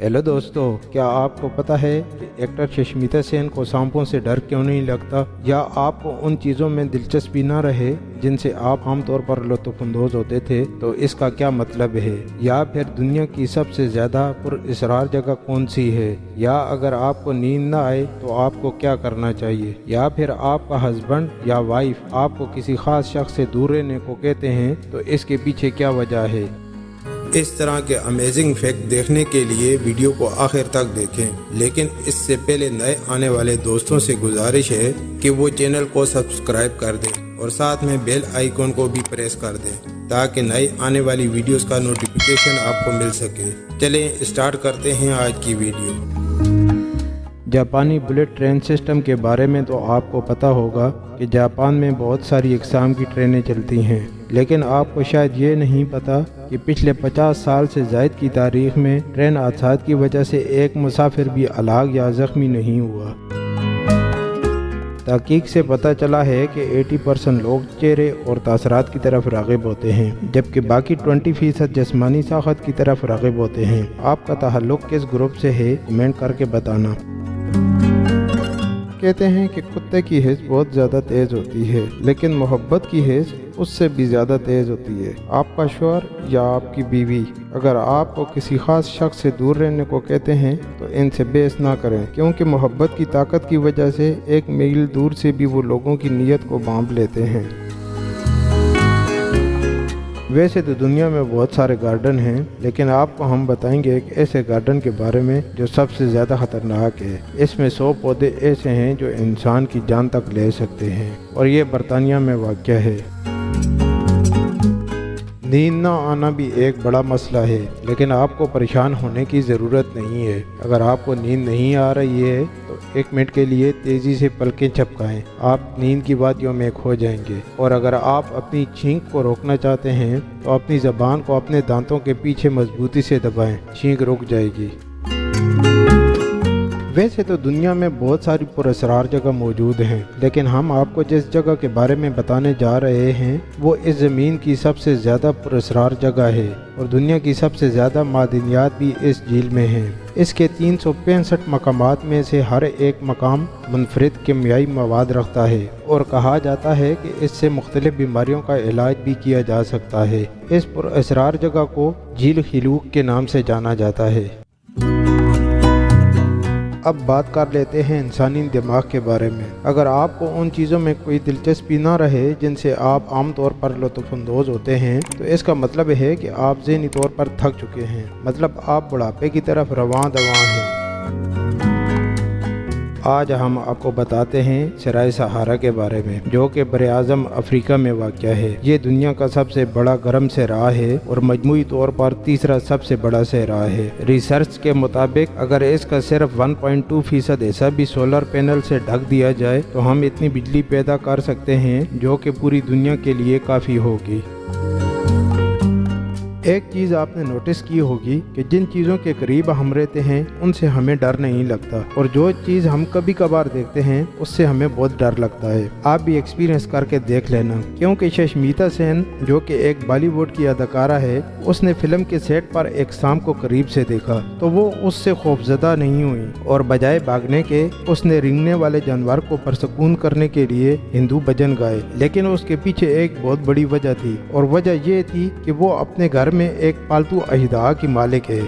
Hello दोस्तों, क्या आपको पता है कि एक्टर सुष्मिता सेन को सांपों से डर क्यों नहीं लगता, या आपको उन चीज़ों में दिलचस्पी न रहे जिनसे आप आमतौर पर लुत्फ़अंदोज़ होते थे, तो इसका क्या मतलब है? या फिर दुनिया की सबसे ज़्यादा पुरअसरार जगह कौन सी है? या अगर आपको नींद न आए तो आपको क्या करना चाहिए? या फिर आपका हस्बैंड या वाइफ आपको किसी खास शख्स से दूर रहने को कहते हैं, तो इसके पीछे क्या वजह है? इस तरह के अमेजिंग फैक्ट देखने के लिए वीडियो को आखिर तक देखें, लेकिन इससे पहले नए आने वाले दोस्तों से गुजारिश है कि वो चैनल को सब्सक्राइब कर दें और साथ में बेल आइकॉन को भी प्रेस कर दें ताकि नई आने वाली वीडियोस का नोटिफिकेशन आपको मिल सके। चलें स्टार्ट करते हैं आज की वीडियो। जापानी बुलेट ट्रेन सिस्टम के बारे में तो आपको पता होगा कि जापान में बहुत सारी इकसाम की ट्रेनें चलती हैं, लेकिन आपको शायद ये नहीं पता कि पिछले 50 साल से ज़ायद की तारीख में ट्रेन हादसा की वजह से एक मुसाफिर भी हलाक या ज़ख्मी नहीं हुआ। तहकीक से पता चला है कि 80% लोग चेहरे और तासरात की तरफ राग़िब होते हैं, जबकि बाकी 20% जिस्मानी साखत की तरफ राग़िब होते हैं। आपका ताल्लुक़ किस ग्रुप से है, कमेंट करके बताना। कहते हैं कि कुत्ते की हिस्स बहुत ज़्यादा तेज़ होती है, लेकिन मोहब्बत की हिस्स उससे भी ज़्यादा तेज़ होती है। आपका शौहर या आपकी बीवी अगर आपको किसी ख़ास शख्स से दूर रहने को कहते हैं, तो इनसे बहस ना करें, क्योंकि मोहब्बत की ताकत की वजह से 1 मील दूर से भी वो लोगों की नीयत को भांप लेते हैं। वैसे तो दुनिया में बहुत सारे गार्डन हैं, लेकिन आपको हम बताएंगे एक ऐसे गार्डन के बारे में जो सबसे ज़्यादा ख़तरनाक है। इसमें 100 पौधे ऐसे हैं जो इंसान की जान तक ले सकते हैं, और ये बरतानिया में वाक़या है। नींद ना आना भी एक बड़ा मसला है, लेकिन आपको परेशान होने की ज़रूरत नहीं है। अगर आपको नींद नहीं आ रही है तो 1 मिनट के लिए तेज़ी से पलकें झपकाएं, आप नींद की वादियों में खो जाएंगे। और अगर आप अपनी छींक को रोकना चाहते हैं तो अपनी ज़बान को अपने दांतों के पीछे मजबूती से दबाएं, छींक रुक जाएगी। वैसे तो दुनिया में बहुत सारी पुरअसरार जगह मौजूद हैं, लेकिन हम आपको जिस जगह के बारे में बताने जा रहे हैं वो इस ज़मीन की सबसे ज़्यादा पुरअसरार जगह है, और दुनिया की सबसे ज़्यादा मादनियात भी इस झील में हैं। इसके 365 मकामात में से हर एक मकाम मुनफरिद केमियाई मवाद रखता है, और कहा जाता है कि इससे मुख्तलिफ बीमारियों का इलाज भी किया जा सकता है। इस पुरअसरार जगह को झील खिलूक के नाम से जाना जाता है। अब बात कर लेते हैं इंसानी दिमाग के बारे में। अगर आपको उन चीज़ों में कोई दिलचस्पी ना रहे जिनसे आप आमतौर पर लुत्फ़अंदोज़ होते हैं, तो इसका मतलब है कि आप ज़हनी तौर पर थक चुके हैं, मतलब आप बुढ़ापे की तरफ रवां दवां हैं। आज हम आपको बताते हैं सराय सहारा के बारे में, जो कि बरे-आज़म अफ्रीका में वाक़या है। ये दुनिया का सबसे बड़ा गर्म सहरा है और मजमूई तौर पर तीसरा सबसे बड़ा सहरा है। रिसर्च के मुताबिक अगर इसका सिर्फ 1.2% हिस्सा भी सोलर पैनल से ढक दिया जाए तो हम इतनी बिजली पैदा कर सकते हैं जो कि पूरी दुनिया के लिए काफ़ी होगी। एक चीज़ आपने नोटिस की होगी कि जिन चीज़ों के करीब हम रहते हैं उनसे हमें डर नहीं लगता, और जो चीज़ हम कभी कभार देखते हैं उससे हमें बहुत डर लगता है। आप भी एक्सपीरियंस करके देख लेना, क्योंकि सुष्मिता सेन जो कि एक बॉलीवुड की अदाकारा है, उसने फिल्म के सेट पर एक सांप को करीब से देखा तो वो उससे खौफजदा नहीं हुई, और बजाय भागने के उसने रेंगने वाले जानवर को परसकून करने के लिए हिंदू भजन गाए। लेकिन उसके पीछे एक बहुत बड़ी वजह थी, और वजह ये थी कि वो अपने घर में एक पालतू अहिदा की मालिक है।